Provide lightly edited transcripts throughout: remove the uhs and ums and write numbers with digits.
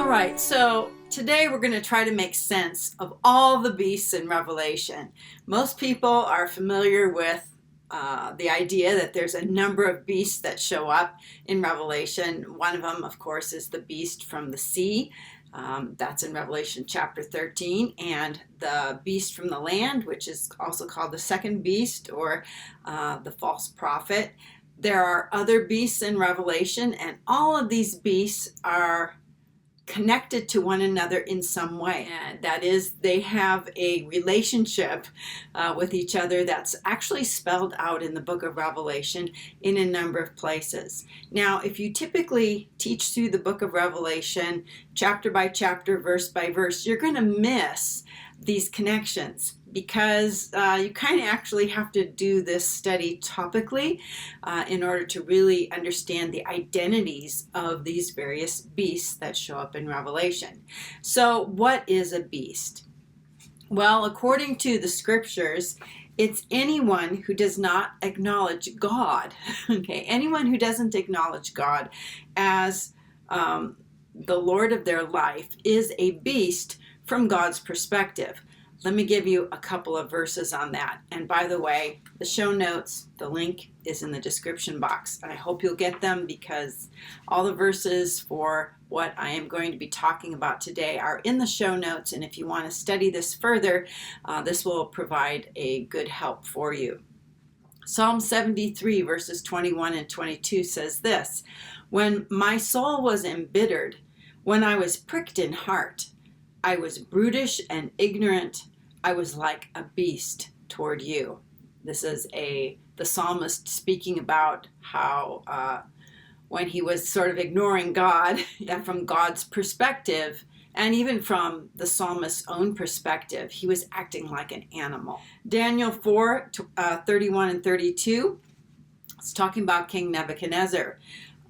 All right, so today we're going to try to make sense of all the beasts in Revelation. Most people are familiar with the idea that there's a number of beasts that show up in Revelation. One of them, of course, is the beast from the sea. That's in Revelation chapter 13. And the beast from the land, which is also called the second beast or the false prophet. There are other beasts in Revelation, and all of these beasts are connected to one another in some way. And that is, they have a relationship with each other that's actually spelled out in the book of Revelation in a number of places. Now, if you typically teach through the book of Revelation, chapter by chapter, verse by verse, you're going to miss these connections because you kind of actually have to do this study topically in order to really understand the identities of these various beasts that show up in Revelation. So what is a beast? Well, according to the scriptures, it's anyone who does not acknowledge God. Okay, anyone who doesn't acknowledge God as the Lord of their life is a beast from God's perspective. Let me give you a couple of verses on that. And by the way, the show notes, the link is in the description box. And I hope you'll get them because all the verses for what I am going to be talking about today are in the show notes. And if you want to study this further, this will provide a good help for you. Psalm 73 verses 21 and 22 says this: "When my soul was embittered, when I was pricked in heart, I was brutish and ignorant. I was like a beast toward you." This is the psalmist speaking about how when he was sort of ignoring God, that from God's perspective, and even from the psalmist's own perspective, he was acting like an animal. Daniel 4, 31 and 32, it's talking about King Nebuchadnezzar.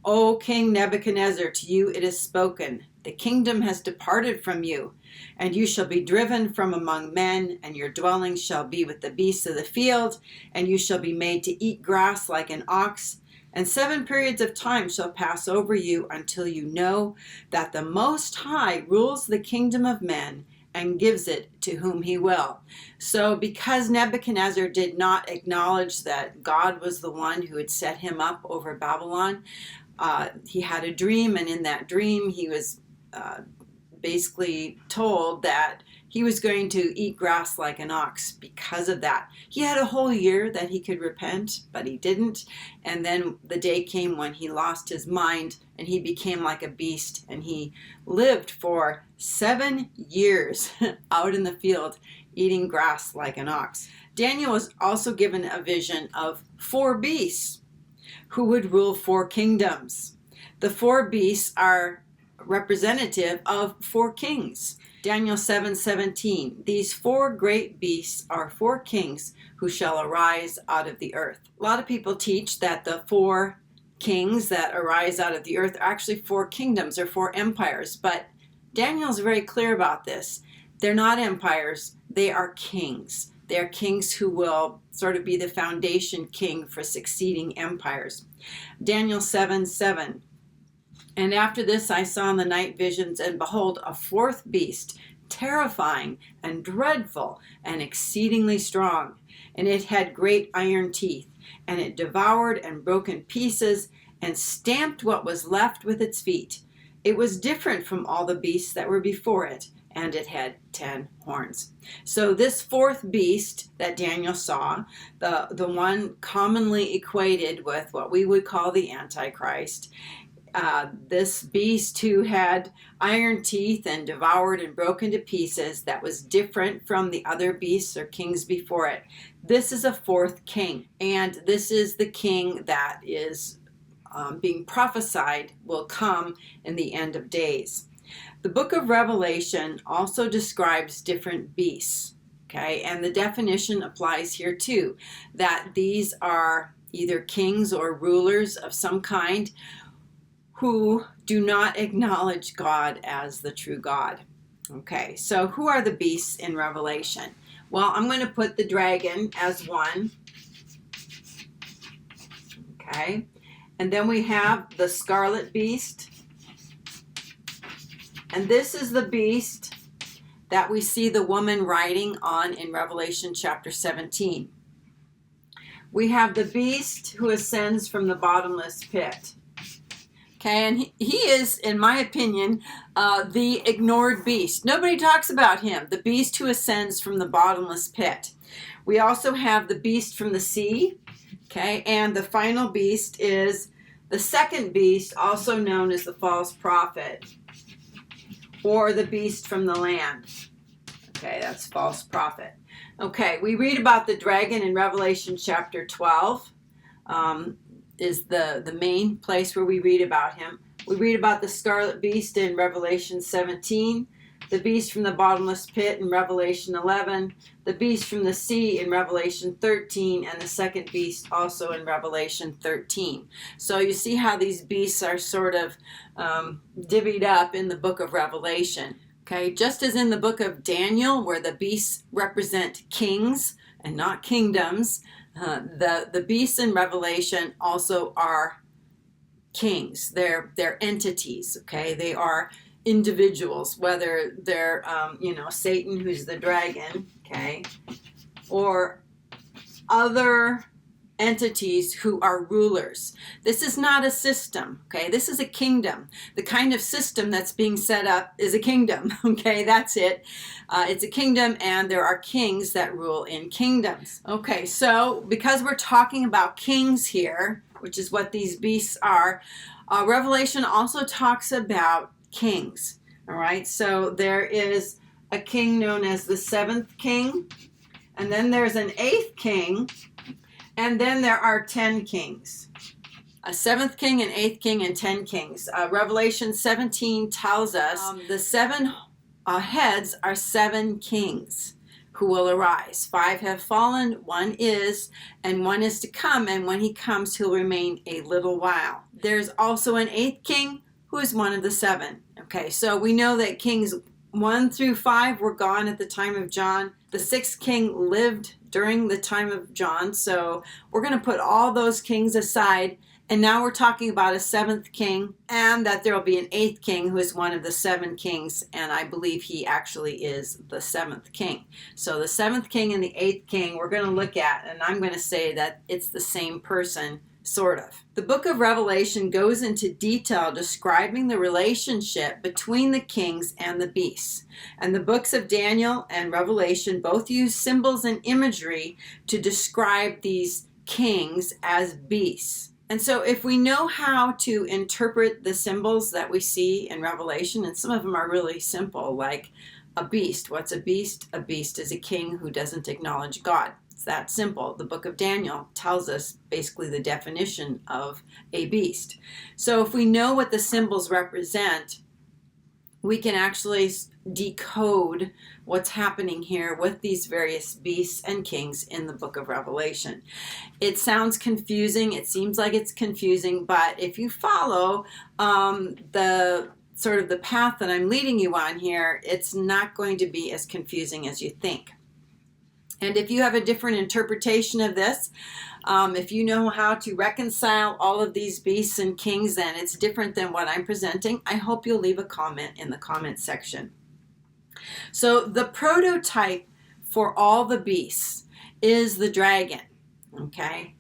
"O King Nebuchadnezzar, to you it is spoken, the kingdom has departed from you, and you shall be driven from among men, and your dwelling shall be with the beasts of the field, and you shall be made to eat grass like an ox. And 7 periods of time shall pass over you until you know that the Most High rules the kingdom of men and gives it to whom he will." So because Nebuchadnezzar did not acknowledge that God was the one who had set him up over Babylon, he had a dream, and in that dream he was basically told that he was going to eat grass like an ox because of that. He had a whole year that he could repent, but he didn't. And then the day came when he lost his mind and he became like a beast, and he lived for 7 years out in the field eating grass like an ox. Daniel was also given a vision of 4 beasts who would rule 4 kingdoms. The 4 beasts are representative of 4 kings. Daniel 7:17, "These 4 great beasts are 4 kings who shall arise out of the earth." A lot of people teach that the 4 kings that arise out of the earth are actually 4 kingdoms or 4 empires, but Daniel's very clear about this. They're not empires, they are kings. They are kings who will sort of be the foundation king for succeeding empires. Daniel 7:7, "And after this I saw in the night visions, and behold, a 4th beast, terrifying and dreadful and exceedingly strong. And it had great iron teeth, and it devoured and broke in pieces, and stamped what was left with its feet. It was different from all the beasts that were before it, and it had 10 horns." So this 4th beast that Daniel saw, the one commonly equated with what we would call the Antichrist, this beast who had iron teeth and devoured and broken to pieces, that was different from the other beasts or kings before it. This is a 4th king, and this is the king that is being prophesied will come in the end of days. The book of Revelation also describes different beasts, okay, and the definition applies here too, that these are either kings or rulers of some kind who do not acknowledge God as the true God. Okay, so who are the beasts in Revelation? Well, I'm going to put the dragon as one. Okay, and then we have the Scarlet Beast, And this is the beast that we see the woman riding on in Revelation chapter 17. We have the beast who ascends from the bottomless pit. Okay, and he is, in my opinion, the ignored beast. Nobody talks about him, the beast who ascends from the bottomless pit. We also have the beast from the sea, okay, and the final beast is the second beast, also known as the false prophet, or the beast from the land. Okay, that's false prophet. Okay, we read about the dragon in Revelation chapter 12. Is the main place where we read about him. We read about the Scarlet Beast in Revelation 17, the beast from the bottomless pit in Revelation 11, the beast from the sea in Revelation 13, and the second beast also in Revelation 13. So you see how these beasts are sort of divvied up in the book of Revelation. Okay, just as in the book of Daniel, where the beasts represent kings and not kingdoms, the beasts in Revelation also are kings. They're entities. Okay, they are individuals, whether they're Satan, who's the dragon, okay, or other entities who are rulers. This is not a system, okay? This is a kingdom. The kind of system that's being set up is a kingdom, okay? That's it. It's a kingdom, and there are kings that rule in kingdoms. Okay, so because we're talking about kings here, which is what these beasts are, Revelation also talks about kings, all right? So there is a king known as the seventh king, and then there's an eighth king, and then there are 10 kings. A seventh king, an eighth king, and 10 kings. Revelation 17 tells us the seven heads are 7 kings who will arise. 5 have fallen, 1 is, and 1 is to come, and when he comes, he'll remain a little while. There's also an 8th king who is one of the 7. Okay, so we know that kings 1 through 5 were gone at the time of John. The 6th king lived during the time of John, so we're going to put all those kings aside, and now we're talking about a 7th king, and that there will be an 8th king who is one of the 7 kings, and I believe he actually is the 7th king. So the 7th king and the 8th king we're going to look at, and I'm going to say that it's the same person, sort of. The book of Revelation goes into detail describing the relationship between the kings and the beasts. And the books of Daniel and Revelation both use symbols and imagery to describe these kings as beasts. And so if we know how to interpret the symbols that we see in Revelation, and some of them are really simple, like a beast. What's a beast? A beast is a king who doesn't acknowledge God. It's that simple. The book of Daniel tells us basically the definition of a beast. So if we know what the symbols represent, we can actually decode what's happening here with these various beasts and kings in the book of Revelation. It sounds confusing. It seems like it's confusing, but if you follow the sort of the path that I'm leading you on here, it's not going to be as confusing as you think. And if you have a different interpretation of this, if you know how to reconcile all of these beasts and kings, then it's different than what I'm presenting. I hope you'll leave a comment in the comment section. So the prototype for all the beasts is the dragon, okay?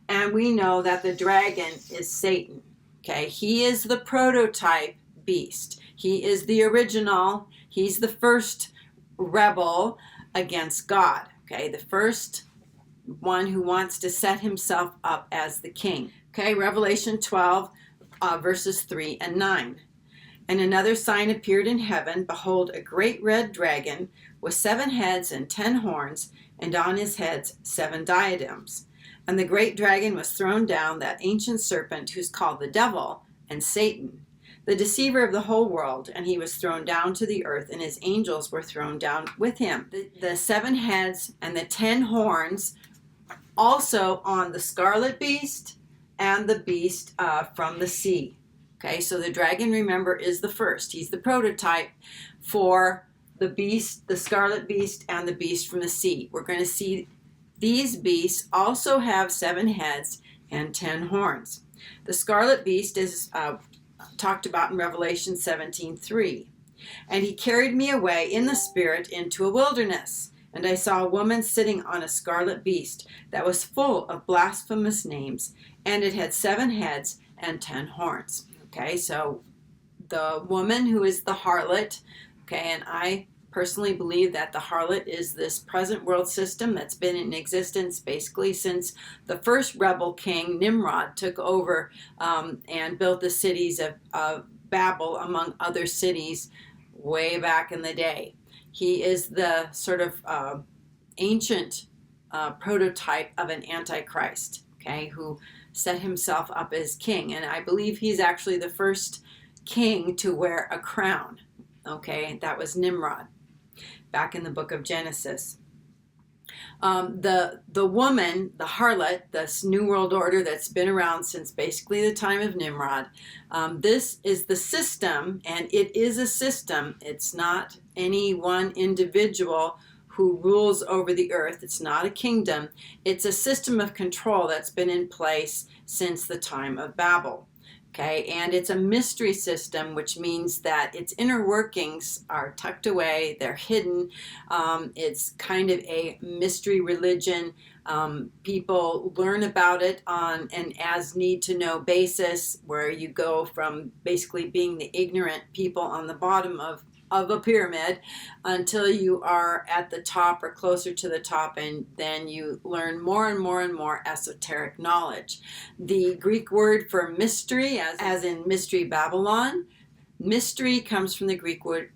And we know that the dragon is Satan, okay? He is the prototype beast. He is the original. He's the first rebel against God. Okay, the first one who wants to set himself up as the king. Okay, Revelation 12, verses 3 and 9. And another sign appeared in heaven. Behold, a great red dragon with 7 heads and 10 horns, and on his heads 7 diadems. And the great dragon was thrown down, that ancient serpent who's called the devil and Satan, the deceiver of the whole world, and he was thrown down to the earth, and his angels were thrown down with him. The 7 heads and the 10 horns also on the Scarlet Beast and the beast from the sea. Okay, so the dragon, remember, is the first. He's the prototype for the beast, the Scarlet Beast, and the beast from the sea. We're going to see these beasts also have 7 heads and 10 horns. The Scarlet Beast is talked about in Revelation 17:3. And he carried me away in the spirit into a wilderness. And I saw a woman sitting on a scarlet beast that was full of blasphemous names, and it had 7 heads and 10 horns. Okay, so the woman who is the harlot, okay, and I personally believe that the harlot is this present world system that's been in existence basically since the first rebel king Nimrod took over and built the cities of Babel, among other cities, way back in the day. He is the sort of ancient prototype of an antichrist, okay, who set himself up as king. And I believe he's actually the first king to wear a crown, okay? That was Nimrod back in the book of Genesis. The woman, the harlot, this new world order that's been around since basically the time of Nimrod, this is the system, and it is a system. It's not any one individual who rules over the earth. It's not a kingdom. It's a system of control that's been in place since the time of Babel. Okay, and it's a mystery system, which means that its inner workings are tucked away, they're hidden. It's kind of a mystery religion. People learn about it on an as need to know basis, where you go from basically being the ignorant people on the bottom of a pyramid until you are at the top or closer to the top, and then you learn more and more and more esoteric knowledge. The Greek word for mystery, as in Mystery Babylon, mystery comes from the Greek word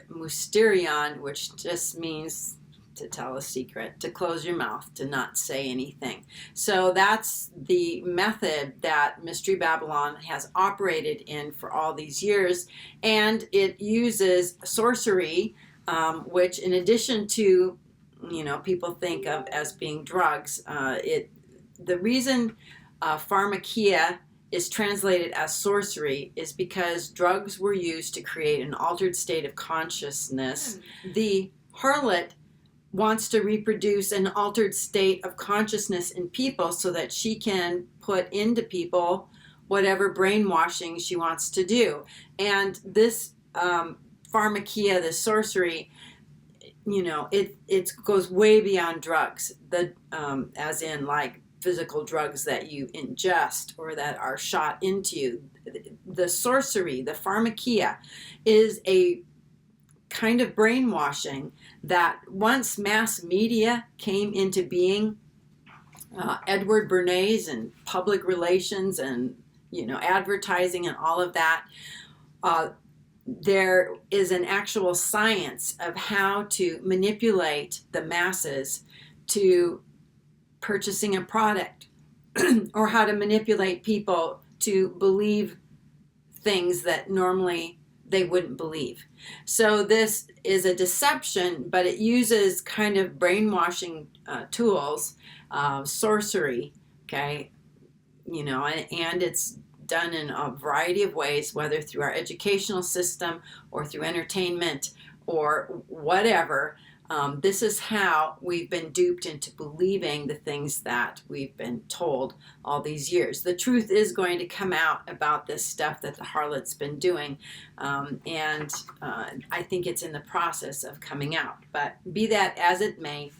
mysterion, which just means to tell a secret, to close your mouth, to not say anything. So that's the method that Mystery Babylon has operated in for all these years, and it uses sorcery, which, in addition to, people think of as being drugs, the reason pharmakia is translated as sorcery is because drugs were used to create an altered state of consciousness. The harlot wants to reproduce an altered state of consciousness in people so that she can put into people whatever brainwashing she wants to do. And this pharmakia, the sorcery, it goes way beyond drugs, as in like physical drugs that you ingest or that are shot into you. The sorcery, the pharmakia, is a kind of brainwashing that once mass media came into being, Edward Bernays and public relations and advertising and all of that, there is an actual science of how to manipulate the masses to purchasing a product or how to manipulate people to believe things that normally they wouldn't believe. So this is a deception, but it uses kind of brainwashing tools, sorcery, okay, and it's done in a variety of ways, whether through our educational system or through entertainment or whatever. This is how we've been duped into believing the things that we've been told all these years. The truth is going to come out about this stuff that the harlot's been doing, and I think it's in the process of coming out. But be that as it may,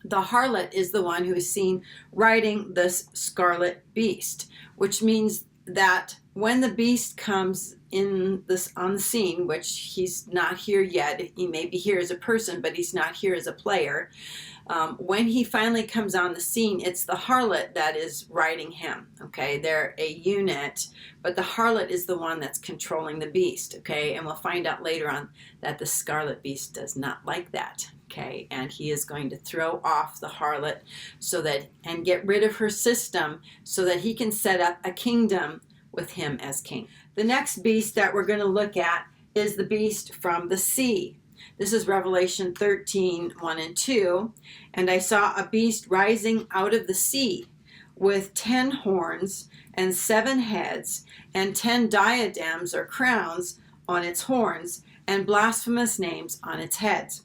the harlot is the one who is seen riding this Scarlet Beast, which means that when the beast comes on the scene, which he's not here yet, he may be here as a person, but he's not here as a player. When he finally comes on the scene, it's the harlot that is riding him, okay? They're a unit, but the harlot is the one that's controlling the beast, okay? And we'll find out later on that the Scarlet Beast does not like that, okay? And he is going to throw off the harlot and get rid of her system so that he can set up a kingdom with him as king. The next beast that we're going to look at is the beast from the sea. This is Revelation 13, 1 and 2. And I saw a beast rising out of the sea with 10 horns and 7 heads and 10 diadems or crowns on its horns and blasphemous names on its heads.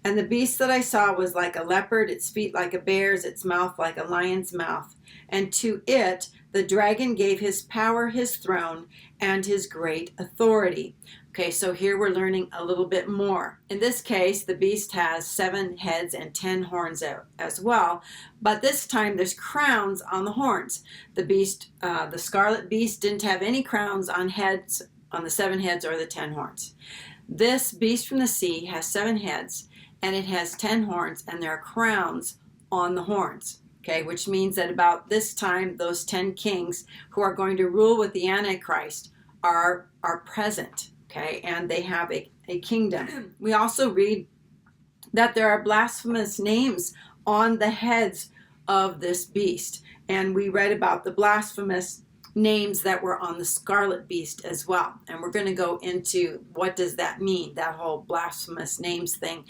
And the beast that I saw was like a leopard, its feet like a bear's, its mouth like a lion's mouth. And to it the dragon gave his power, his throne, and his great authority. Okay, so here we're learning a little bit more. In this case, the beast has 7 heads and 10 horns as well, but this time there's crowns on the horns. The Scarlet Beast didn't have any crowns on the 7 heads or the 10 horns. This beast from the sea has 7 heads and it has 10 horns, and there are crowns on the horns. Okay, which means that about this time, those 10 kings who are going to rule with the Antichrist are present. Okay, and they have a kingdom. We also read that there are blasphemous names on the heads of this beast. And we read about the blasphemous names that were on the Scarlet Beast as well. And we're going to go into what does that mean, that whole blasphemous names thing,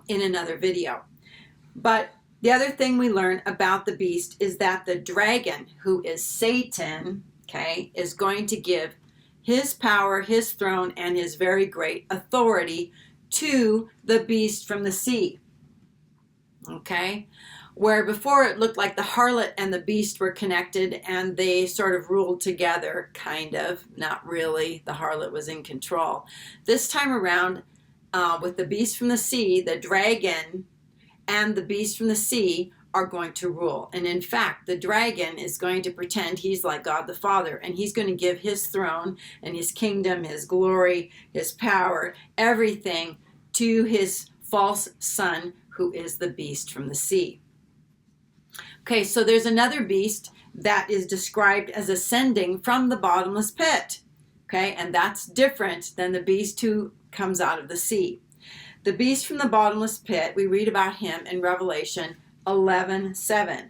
in another video. But the other thing we learn about the beast is that the dragon, who is Satan, okay, is going to give his power, his throne, and his very great authority to the beast from the sea. Okay? Where before it looked like the harlot and the beast were connected and they sort of ruled together, kind of. Not really. The harlot was in control. This time around, with the beast from the sea, the dragon and the beast from the sea are going to rule. And in fact, the dragon is going to pretend he's like God the Father, and he's going to give his throne and his kingdom, his glory, his power, everything to his false son, who is the beast from the sea. Okay, so there's another beast that is described as ascending from the bottomless pit. Okay, and that's different than the beast who comes out of the sea. The beast from the bottomless pit, we read about him in Revelation 11:7.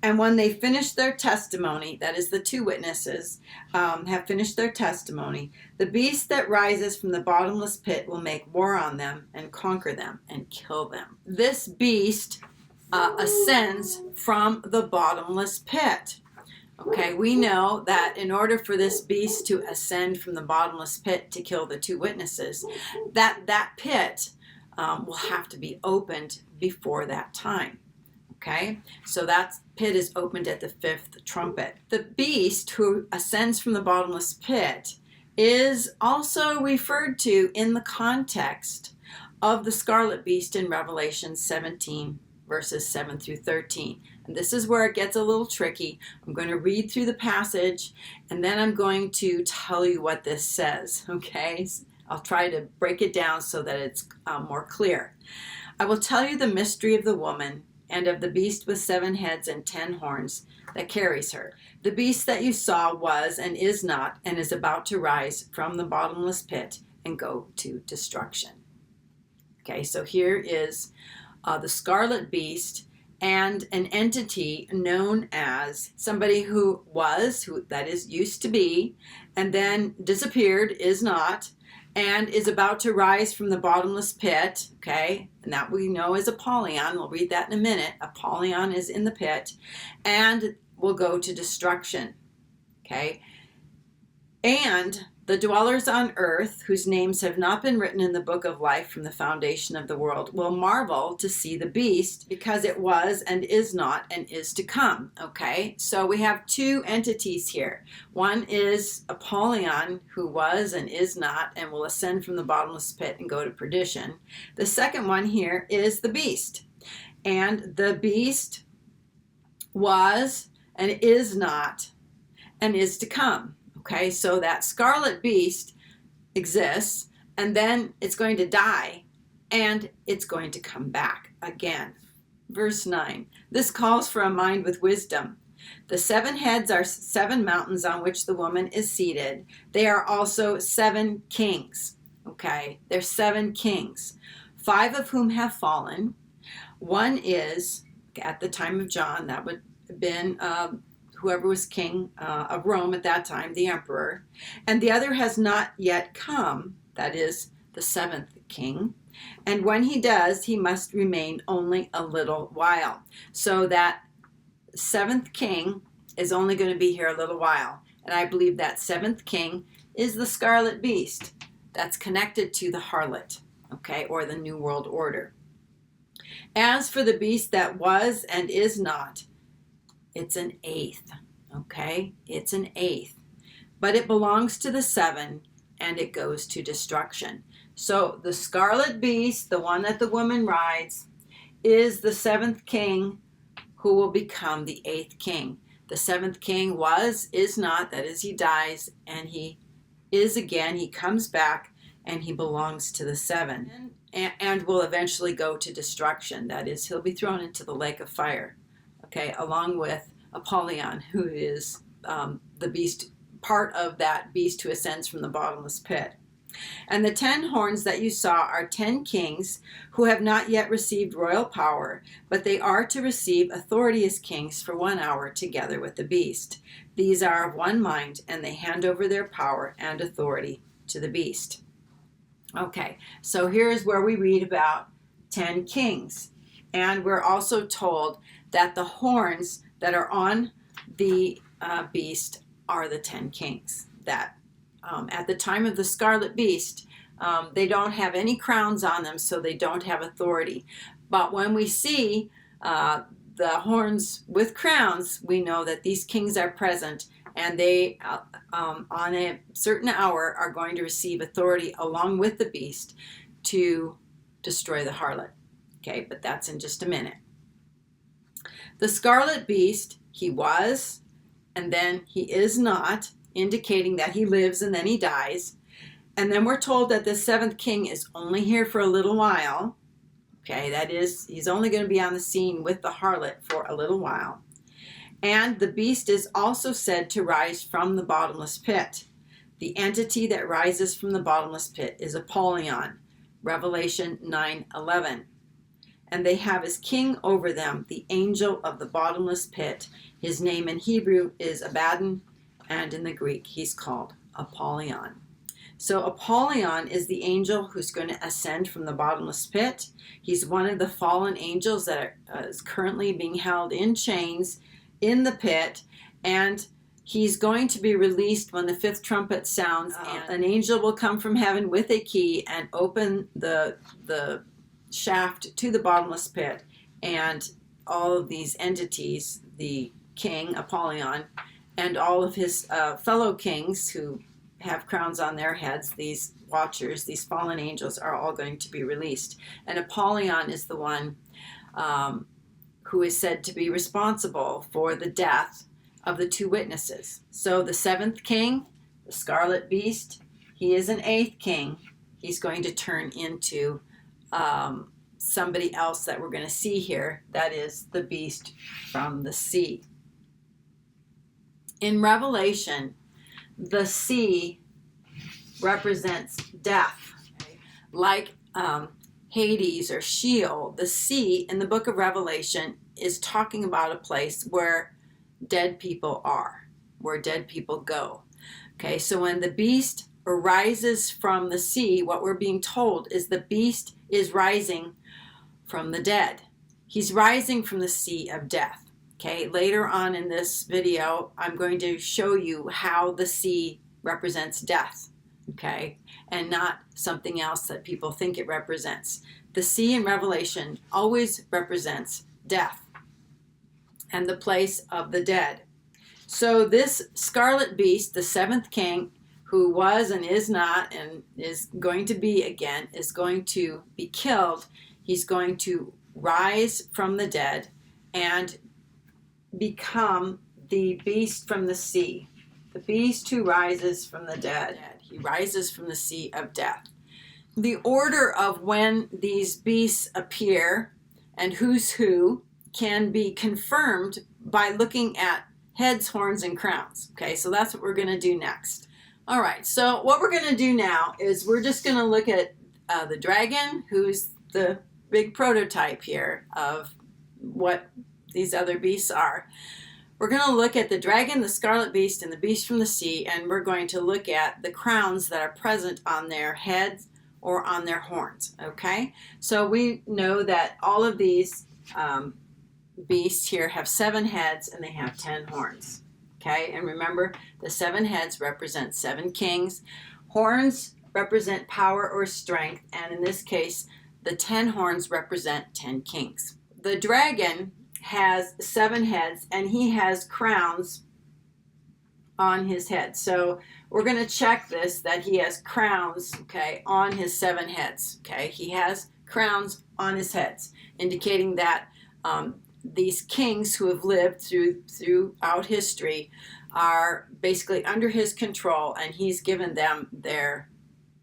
And when they finish their testimony, that is the 2 witnesses, have finished their testimony, the beast that rises from the bottomless pit will make war on them and conquer them and kill them. This beast ascends from the bottomless pit. Okay, we know that in order for this beast to ascend from the bottomless pit to kill the 2 witnesses, that pit will have to be opened before that time. Okay, so that pit is opened at the 5th trumpet. The beast who ascends from the bottomless pit is also referred to in the context of the Scarlet Beast in Revelation 17, verses 7 through 13. And this is where it gets a little tricky. I'm going to read through the passage, and then I'm going to tell you what this says, okay? I'll try to break it down so that it's more clear. I will tell you the mystery of the woman and of the beast with 7 heads and 10 horns that carries her. The beast that you saw was and is not and is about to rise from the bottomless pit and go to destruction. Okay, so here is the Scarlet Beast and an entity known as somebody who that is used to be, and then disappeared, is not, and is about to rise from the bottomless pit, okay, and that we know is Apollyon. We'll read that in a minute. Apollyon is in the pit, and will go to destruction, okay, and the dwellers on earth, whose names have not been written in the book of life from the foundation of the world, will marvel to see the beast, because it was and is not and is to come. Okay, so we have 2 entities here. One is Apollyon, who was and is not and will ascend from the bottomless pit and go to perdition. The second one here is the beast. And the beast was and is not and is to come. Okay, so that Scarlet Beast exists, and then it's going to die, and it's going to come back again. Verse 9, this calls for a mind with wisdom. The 7 heads are 7 mountains on which the woman is seated. They are also 7 kings. Okay, they're 7 kings, 5 of whom have fallen. One is, at the time of John, that would have been whoever was king of Rome at that time, the emperor. And the other has not yet come, that is the 7th king. And when he does, he must remain only a little while. So that 7th king is only going to be here a little while. And I believe that 7th king is the Scarlet Beast. That's connected to the harlot, okay, or the New World Order. As for the beast that was and is not, it's an 8th, okay? It's an 8th. But it belongs to the 7 and it goes to destruction. So the Scarlet Beast, the one that the woman rides, is the 7th king who will become the 8th king. The 7th king is not, that is, he dies, and he is again, he comes back, and he belongs to the 7, and will eventually go to destruction. That is, he'll be thrown into the lake of fire, okay, along with Apollyon, who is the beast, part of that beast who ascends from the bottomless pit. And the 10 horns that you saw are 10 kings who have not yet received royal power, but they are to receive authority as kings for 1 hour together with the beast. These are of one mind, and they hand over their power and authority to the beast. Okay, so here's where we read about 10 kings. And we're also told that the horns that are on the beast are the 10 kings. That at the time of the Scarlet Beast, they don't have any crowns on them, so they don't have authority. But when we see the horns with crowns, we know that these kings are present, and they, on a certain hour, are going to receive authority along with the beast to destroy the harlot. Okay, but that's in just a minute. The Scarlet Beast, he was, and then he is not, indicating that he lives and then he dies. And then we're told that the 7th king is only here for a little while. Okay, that is, he's only going to be on the scene with the harlot for a little while. And the beast is also said to rise from the bottomless pit. The entity that rises from the bottomless pit is Apollyon, Revelation 9:11. And they have as king over them the angel of the bottomless pit. His name in Hebrew is Abaddon, and in the Greek he's called Apollyon. So Apollyon is the angel who's going to ascend from the bottomless pit. He's one of the fallen angels that is currently being held in chains in the pit, and he's going to be released when the 5th trumpet sounds. And an angel will come from heaven with a key and open the shaft to the bottomless pit, and all of these entities, the king Apollyon, and all of his fellow kings who have crowns on their heads, these watchers, these fallen angels, are all going to be released. And Apollyon is the one who is said to be responsible for the death of the 2 witnesses. So the 7th king, the Scarlet Beast, he is an 8th king. He's going to turn into somebody else that we're going to see here. That is the beast from the sea. In Revelation, the sea represents death. Like Hades or Sheol, the sea in the book of Revelation is talking about a place where dead people are, where dead people go. Okay, so when the beast arises from the sea, what we're being told is the beast is rising from the dead. He's rising from the sea of death. Okay, later on in this video, I'm going to show you how the sea represents death, okay, and not something else that people think it represents. The sea in Revelation always represents death and the place of the dead. So this Scarlet Beast, the 7th king, who was and is not and is going to be again, is going to be killed. He's going to rise from the dead and become the beast from the sea. The beast who rises from the dead. He rises from the sea of death. The order of when these beasts appear and who's who can be confirmed by looking at heads, horns, and crowns. Okay, so that's what we're going to do next. All right, so what we're going to do now is we're just going to look at the dragon, who's the big prototype here of what these other beasts are. We're going to look at the dragon, the Scarlet Beast, and the beast from the sea, and we're going to look at the crowns that are present on their heads or on their horns, okay? So we know that all of these beasts here have 7 heads and they have 10 horns, okay? And remember, the 7 heads represent 7 kings. Horns represent power or strength, and in this case, the 10 horns represent 10 kings. The dragon has 7 heads, and he has crowns on his head. So we're going to check this, that he has crowns, okay, on his 7 heads. Okay, he has crowns on his heads, indicating that these kings who have lived throughout history are basically under his control, and he's given them their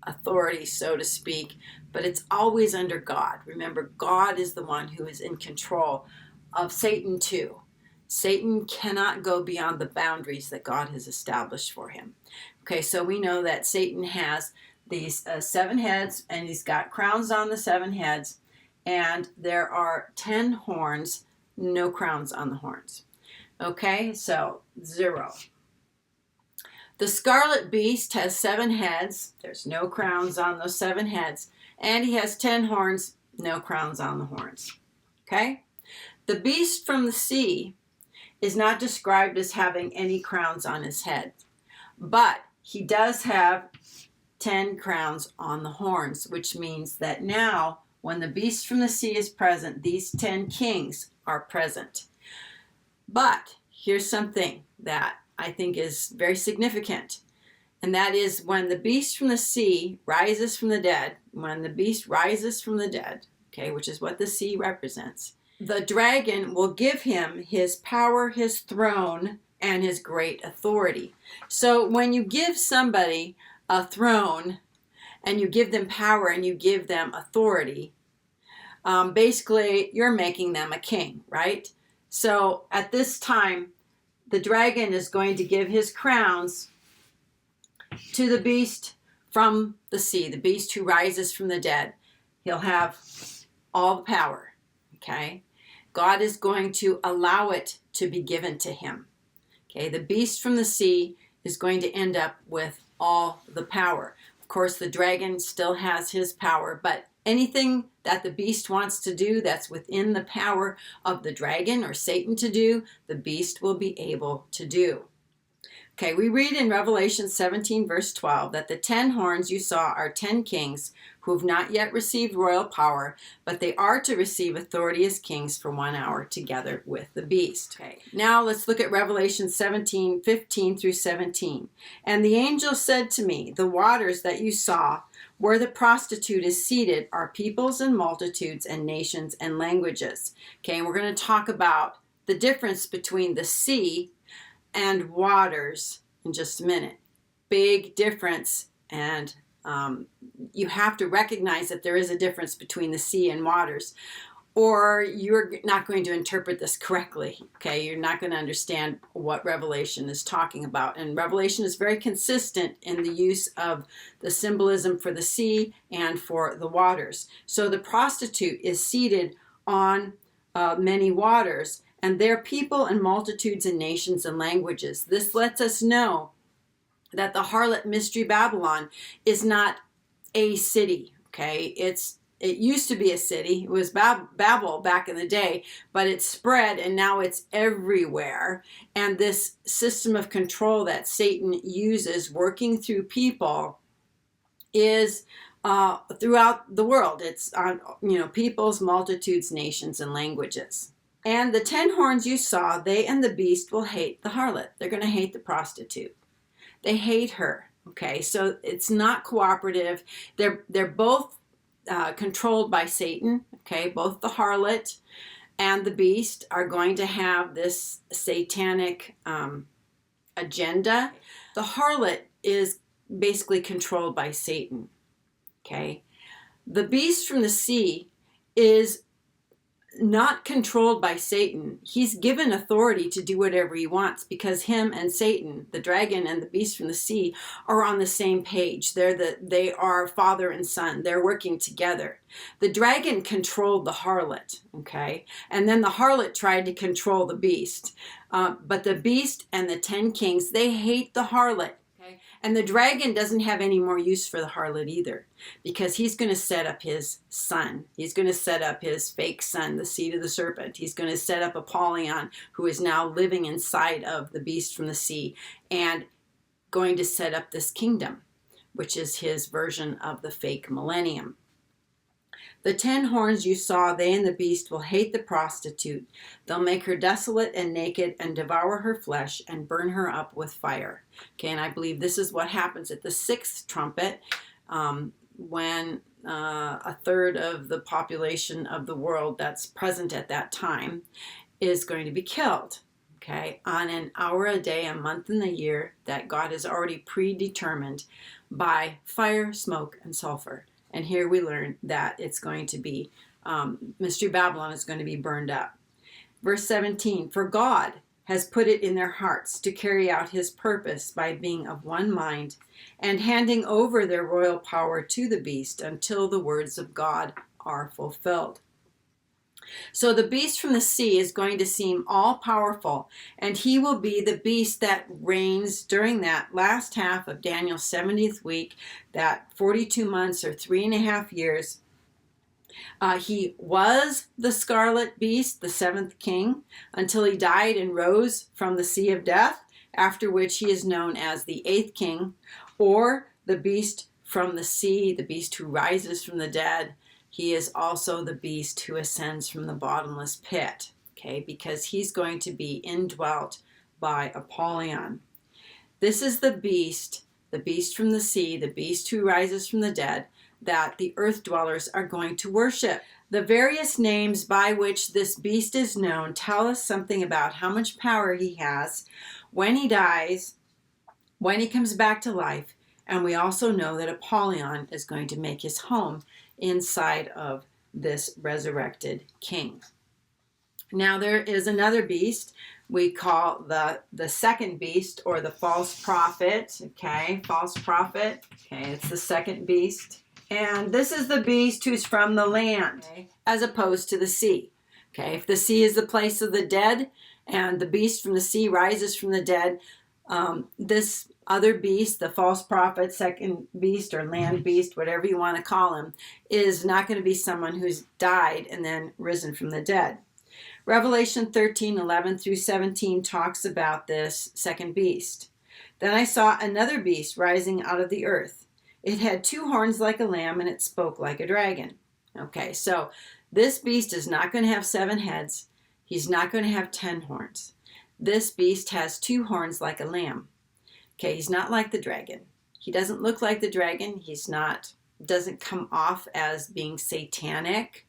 authority, so to speak, but it's always under God. Remember, God is the one who is in control of Satan too. Satan cannot go beyond the boundaries that God has established for him. Okay, so we know that Satan has these 7 heads, and he's got crowns on the 7 heads, and there are 10 horns, no crowns on the horns. Okay, so 0. The Scarlet Beast has 7 heads. There's no crowns on those 7 heads. And he has 10 horns, no crowns on the horns. Okay? The beast from the sea is not described as having any crowns on his head. But he does have 10 crowns on the horns, which means that now, when the beast from the sea is present, these 10 kings are present. But here's something that I think is very significant, and that is when the beast from the sea rises from the dead, when the beast rises from the dead, okay, which is what the sea represents, the dragon will give him his power, his throne, and his great authority. So when you give somebody a throne and you give them power and you give them authority, basically you're making them a king, right? So at this time, the dragon is going to give his crowns to the beast from the sea, the beast who rises from the dead. He'll have all the power, okay? God is going to allow it to be given to him. Okay, the beast from the sea is going to end up with all the power. Of course, the dragon still has his power, but anything that the beast wants to do that's within the power of the dragon or Satan to do, the beast will be able to do. Okay, we read in Revelation 17, verse 12, that the 10 horns you saw are 10 kings who have not yet received royal power, but they are to receive authority as kings for 1 hour together with the beast. Okay, now let's look at Revelation 17, 15 through 17. And the angel said to me, the waters that you saw where the prostitute is seated are peoples and multitudes and nations and languages. Okay, and we're going to talk about the difference between the sea and waters in just a minute. Big difference, and you have to recognize that there is a difference between the sea and waters, or you're not going to interpret this correctly. Okay, you're not going to understand what Revelation is talking about. And Revelation is very consistent in the use of the symbolism for the sea and for the waters. So the prostitute is seated on many waters, and their people and multitudes and nations and languages. This lets us know that the harlot Mystery Babylon is not a city, okay? It used to be a city. It was Babel back in the day, but it spread and now it's everywhere. And this system of control that Satan uses working through people is throughout the world. It's on, peoples, multitudes, nations, and languages. And the 10 horns you saw, they and the beast will hate the harlot. They're going to hate the prostitute. They hate her. Okay, so it's not cooperative. They're both controlled by Satan. Okay, both the harlot and the beast are going to have this satanic agenda. The harlot is basically controlled by Satan. Okay, the beast from the sea is not controlled by Satan. He's given authority to do whatever he wants because him and Satan, the dragon and the beast from the sea, are on the same page. They are father and son. They're working together. The dragon controlled the harlot, okay? And then the harlot tried to control the beast. But the beast and the 10 kings, they hate the harlot. Okay. And the dragon doesn't have any more use for the harlot either, because he's going to set up his son. He's going to set up his fake son, the seed of the serpent. He's going to set up Apollyon, who is now living inside of the beast from the sea, and going to set up this kingdom, which is his version of the fake millennium. The 10 horns you saw, they and the beast will hate the prostitute. They'll make her desolate and naked and devour her flesh and burn her up with fire. Okay, and I believe this is what happens at the 6th trumpet when a third of the population of the world that's present at that time is going to be killed. Okay, on an hour, a day, a month, and a year that God has already predetermined by fire, smoke, and sulfur. And here we learn that it's going to be, Mystery Babylon is going to be burned up. Verse 17, for God has put it in their hearts to carry out his purpose by being of one mind and handing over their royal power to the beast until the words of God are fulfilled. So the beast from the sea is going to seem all-powerful, and he will be the beast that reigns during that last half of Daniel's 70th week, that 42 months or 3.5 years. He was the Scarlet Beast, the 7th king, until he died and rose from the sea of death, after which he is known as the 8th king, or the beast from the sea, the beast who rises from the dead. He is also the beast who ascends from the bottomless pit, okay, because he's going to be indwelt by Apollyon. This is the beast from the sea, the beast who rises from the dead, that the earth dwellers are going to worship. The various names by which this beast is known tell us something about how much power he has when he dies, when he comes back to life, and we also know that Apollyon is going to make his home inside of this resurrected king. Now there is another beast we call the second beast, or the false prophet. Okay, false prophet. Okay, it's the second beast. And this is the beast who's from the land, okay, as opposed to the sea. Okay, if the sea is the place of the dead and the beast from the sea rises from the dead, this other beast, the false prophet, second beast, or land beast, whatever you want to call him, is not going to be someone who's died and then risen from the dead. Revelation 13:11 through 17 talks about this second beast. Then I saw another beast rising out of the earth. It had 2 horns like a lamb, and it spoke like a dragon. Okay, so this beast is not going to have 7 heads. He's not going to have 10 horns. This beast has 2 horns like a lamb. Okay, he's not like the dragon. He doesn't look like the dragon. Doesn't come off as being satanic.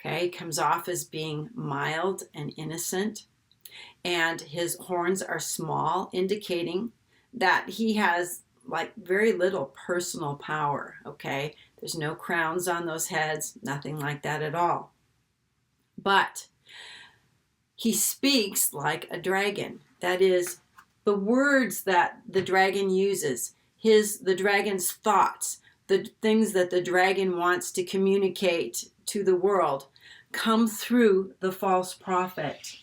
Okay, he comes off as being mild and innocent. And his horns are small, indicating that he has like very little personal power. Okay, there's no crowns on those heads, nothing like that at all. But he speaks like a dragon. That is, the words that the dragon uses, the dragon's thoughts, the things that the dragon wants to communicate to the world, come through the false prophet.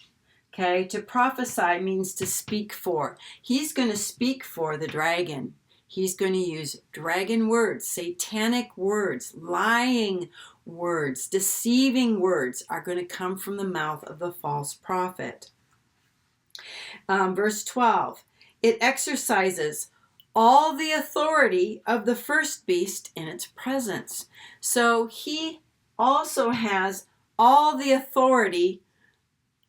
Okay, to prophesy means to speak for. He's going to speak for the dragon. He's going to use dragon words, satanic words, lying words, deceiving words are going to come from the mouth of the false prophet. Verse 12, it exercises all the authority of the first beast in its presence. So he also has all the authority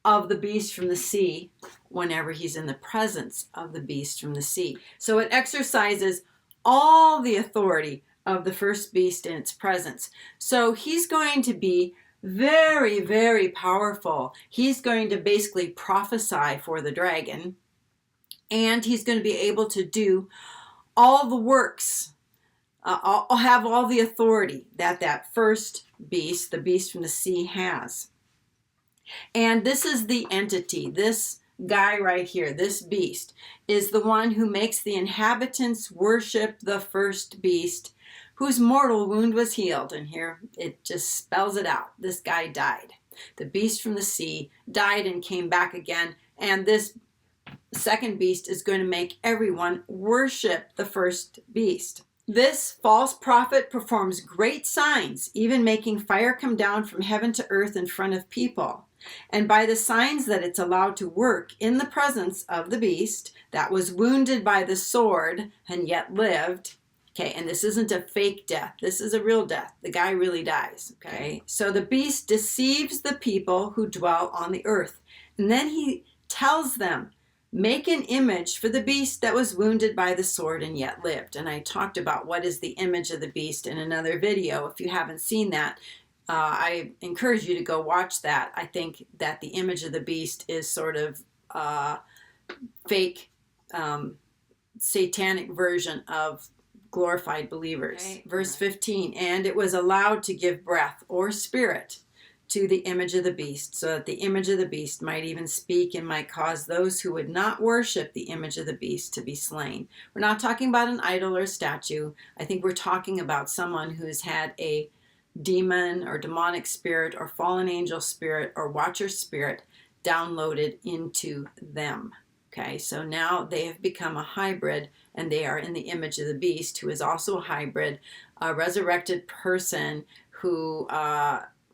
of the beast from the sea whenever he's in the presence of the beast from the sea. So it exercises all the authority of the first beast in its presence. So he's going to be very, very powerful. He's going to basically prophesy for the dragon, and he's going to be able to do all the works. I'll have all the authority that first beast, the beast from the sea, has. And this is the entity, this guy right here, this beast, is the one who makes the inhabitants worship the first beast, whose mortal wound was healed. And here it just spells it out. This guy died. The beast from the sea died and came back again. And this second beast is going to make everyone worship the first beast. This false prophet performs great signs, even making fire come down from heaven to earth in front of people. And by the signs that it's allowed to work in the presence of the beast that was wounded by the sword and yet lived, Okay, and this isn't a fake death. This is a real death. The guy really dies. Okay, so the beast deceives the people who dwell on the earth. And then he tells them, make an image for the beast that was wounded by the sword and yet lived. And I talked about what is the image of the beast in another video. If you haven't seen that, I encourage you to go watch that. I think that the image of the beast is sort of fake satanic version of glorified believers. Okay. Verse 15, and it was allowed to give breath or spirit to the image of the beast, so that the image of the beast might even speak and might cause those who would not worship the image of the beast to be slain. We're not talking about an idol or a statue. I think we're talking about someone who's had a demon or demonic spirit or fallen angel spirit or watcher spirit downloaded into them. Okay, so now they have become a hybrid, and they are in the image of the beast, who is also a hybrid, a resurrected person who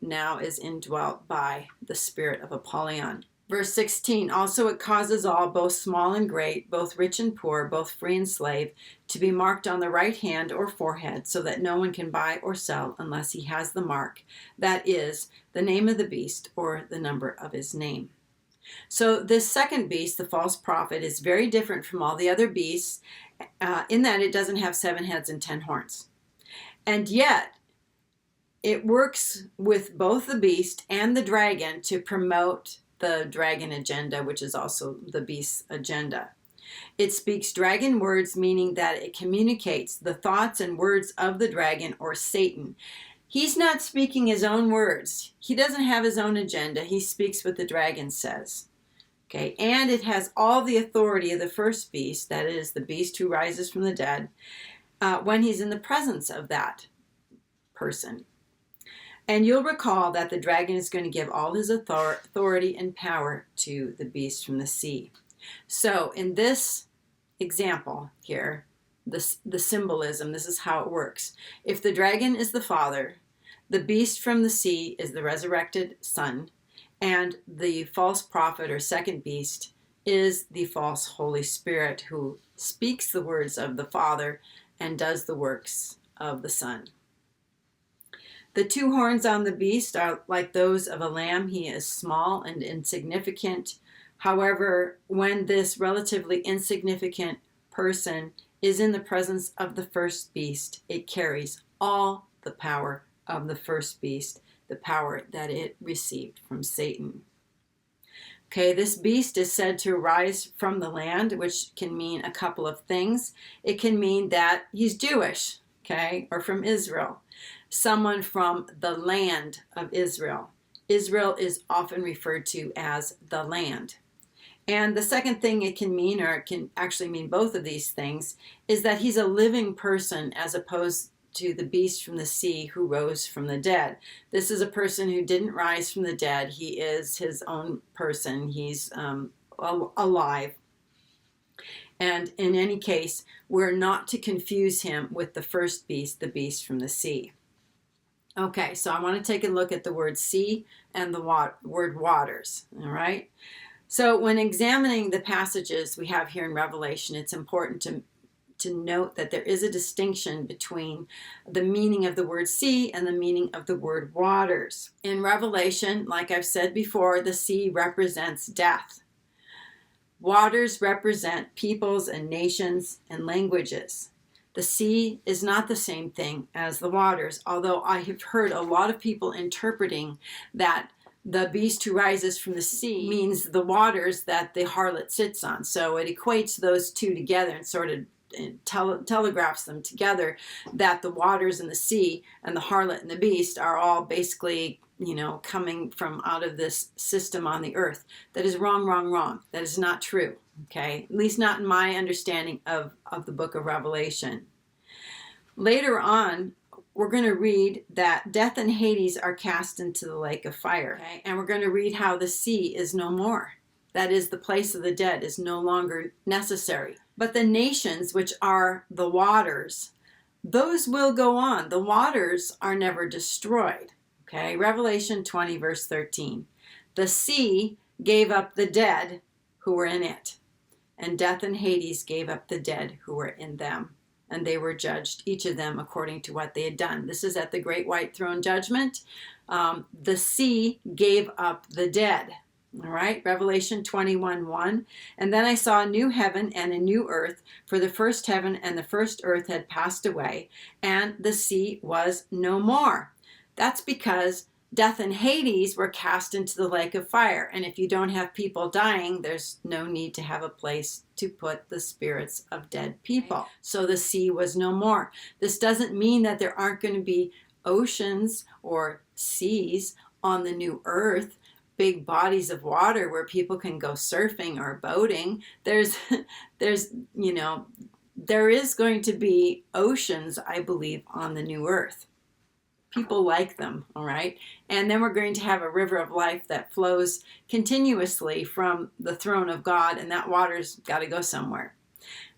now is indwelt by the spirit of Apollyon. Verse 16, also it causes all, both small and great, both rich and poor, both free and slave, to be marked on the right hand or forehead, so that no one can buy or sell unless he has the mark, that is, the name of the beast or the number of his name. So this second beast, the false prophet, is very different from all the other beasts in that it doesn't have 7 heads and 10 horns. And yet, it works with both the beast and the dragon to promote the dragon agenda, which is also the beast's agenda. It speaks dragon words, meaning that it communicates the thoughts and words of the dragon or Satan. He's not speaking his own words. He doesn't have his own agenda. He speaks what the dragon says. Okay, and it has all the authority of the first beast, that is, the beast who rises from the dead, when he's in the presence of that person. And you'll recall that the dragon is going to give all his authority and power to the beast from the sea. So in this example here, the symbolism, this is how it works. If the dragon is the father, the beast from the sea is the resurrected son, and the false prophet or second beast is the false Holy Spirit, who speaks the words of the Father and does the works of the Son. The 2 horns on the beast are like those of a lamb. He is small and insignificant. However, when this relatively insignificant person is in the presence of the first beast, it carries all the power of the first beast, the power that it received from Satan. Okay, this beast is said to rise from the land, which can mean a couple of things. It can mean that he's Jewish, okay, or from Israel. Someone from the land of Israel. Israel is often referred to as the land. And the second thing it can mean, or it can actually mean both of these things, is that he's a living person as opposed to the beast from the sea who rose from the dead. This is a person who didn't rise from the dead. He is his own person. He's alive. And in any case, we're not to confuse him with the first beast, the beast from the sea. Okay, so I want to take a look at the word sea and the word waters, all right? So when examining the passages we have here in Revelation, it's important to note that there is a distinction between the meaning of the word sea and the meaning of the word waters. In Revelation, like I've said before, the sea represents death. Waters represent peoples and nations and languages. The sea is not the same thing as the waters, although I have heard a lot of people interpreting that the beast who rises from the sea means the waters that the harlot sits on. So it equates those two together and sort of telegraphs them together, that the waters and the sea and the harlot and the beast are all basically, coming from out of this system on the earth. That is wrong, wrong, wrong. That is not true, okay? At least not in my understanding of the book of Revelation. Later on, we're going to read that death and Hades are cast into the lake of fire. Okay? And we're going to read how the sea is no more. That is, the place of the dead is no longer necessary. But the nations, which are the waters, those will go on. The waters are never destroyed. Okay, Revelation 20, verse 13. The sea gave up the dead who were in it, and death and Hades gave up the dead who were in them. and they were judged, each of them according to what they had done. This is at the great white throne judgment. The sea gave up the dead. All right, Revelation 21:1. And then I saw a new heaven and a new earth, for the first heaven and the first earth had passed away, and the sea was no more. That's because death and Hades were cast into the lake of fire. And if you don't have people dying, there's no need to have a place to put the spirits of dead people. So the sea was no more. This doesn't mean that there aren't going to be oceans or seas on the new earth, big bodies of water where people can go surfing or boating. There is going to be oceans, I believe, on the new earth. People like them, all right? And then we're going to have a river of life that flows continuously from the throne of God, and that water's got to go somewhere.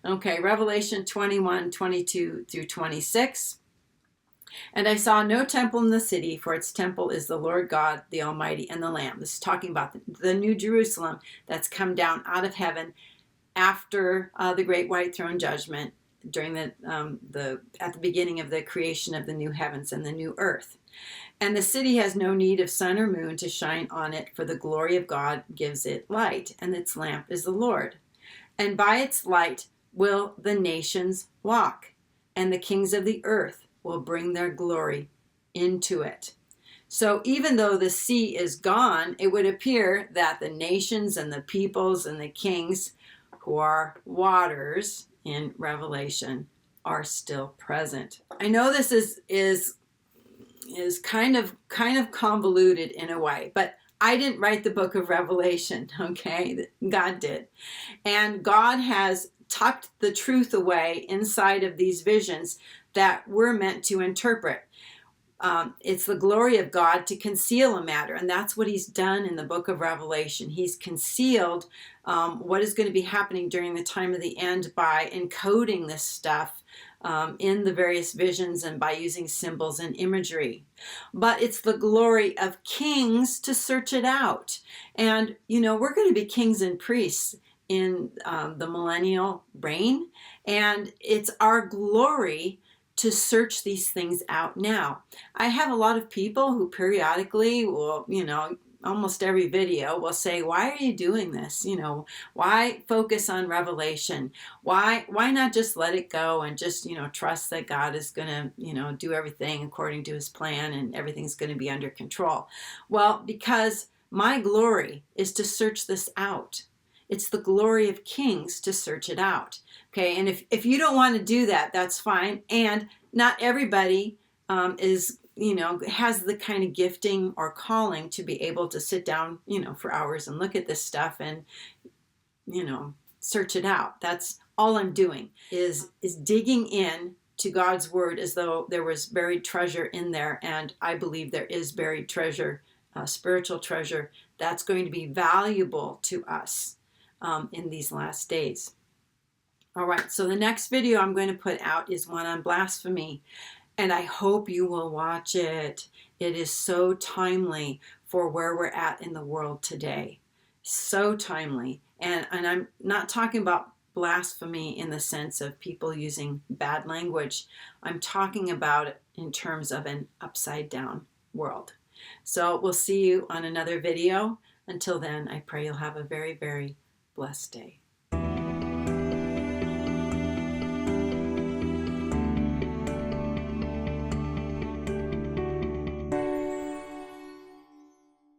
Okay, Revelation 21:22 through 26. And I saw no temple in the city, for its temple is the Lord God, the Almighty, and the Lamb. This is talking about the New Jerusalem that's come down out of heaven after the great white throne judgment, during at the beginning of the creation of the new heavens and the new earth. And the city has no need of sun or moon to shine on it, for the glory of God gives it light, and its lamp is the Lord. And by its light will the nations walk, and the kings of the earth will bring their glory into it. So even though the sea is gone, it would appear that the nations and the peoples and the kings, who are waters in Revelation, are still present. I know this is kind of convoluted in a way, but I didn't write the book of Revelation, okay? God did. And God has tucked the truth away inside of these visions that we're meant to interpret. It's the glory of God to conceal a matter, and that's what he's done in the book of Revelation. He's concealed what is going to be happening during the time of the end by encoding this stuff in the various visions and by using symbols and imagery. But it's the glory of kings to search it out. And, we're going to be kings and priests in the millennial reign, and it's our glory to search these things out now. I have a lot of people who periodically will, almost every video will say, why are you doing this? Why focus on Revelation? Why not just let it go and just, trust that God is going to, do everything according to his plan and everything's going to be under control? Well, because my glory is to search this out. It's the glory of kings to search it out. Okay, and if you don't want to do that, that's fine. And not everybody has the kind of gifting or calling to be able to sit down, for hours and look at this stuff and, search it out. That's all I'm doing is digging in to God's word as though there was buried treasure in there. And I believe there is buried treasure, spiritual treasure, that's going to be valuable to us in these last days. All right, so the next video I'm going to put out is one on blasphemy, and I hope you will watch it. It is so timely for where we're at in the world today. So timely. And I'm not talking about blasphemy in the sense of people using bad language. I'm talking about it in terms of an upside down world. So we'll see you on another video. Until then, I pray you'll have a very, very blessed day.